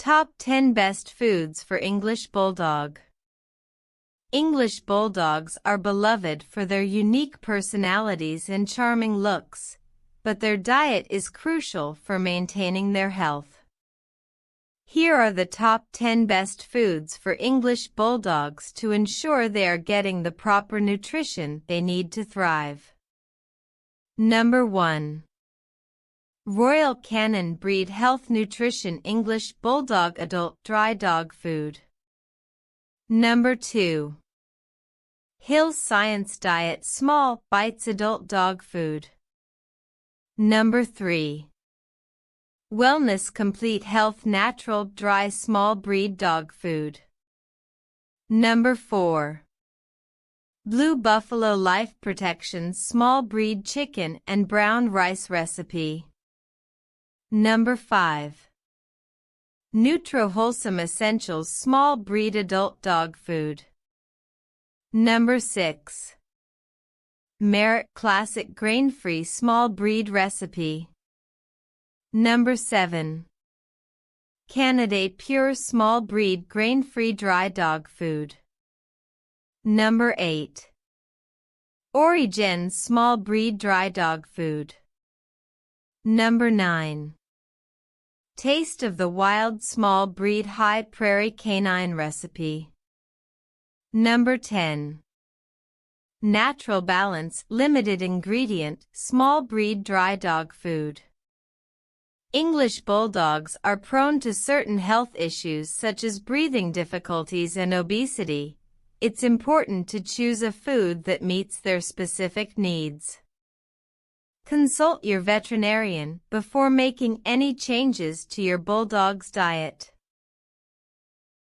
Top 10 Best Foods for English Bulldog. English Bulldogs are beloved for their unique personalities and charming looks, but their diet is crucial for maintaining their health. Here are the top 10 best foods for English Bulldogs to ensure they are getting the proper nutrition they need to thrive. Number 1. Royal Canin Breed Health Nutrition English Bulldog Adult Dry Dog Food. Number 2. Hill Science Diet Small Bites Adult Dog Food. Number 3. Wellness Complete Health Natural Dry Small Breed Dog Food. Number 4. Blue Buffalo Life Protection Small Breed Chicken and Brown Rice Recipe. Number 5. Nutro Wholesome Essentials Small Breed Adult Dog Food. Number 6. Merit Classic Grain-Free Small Breed Recipe. Number 7. Candidate Pure Small Breed Grain-Free Dry Dog Food. Number 8. Origen Small Breed Dry Dog Food. Number 9. Taste of the Wild Small Breed High Prairie Canine Recipe. Number 10. Natural Balance Limited Ingredient Small Breed Dry Dog Food. English Bulldogs are prone to certain health issues such as breathing difficulties and obesity. It's important to choose a food that meets their specific needs. Consult your veterinarian before making any changes to your Bulldog's diet.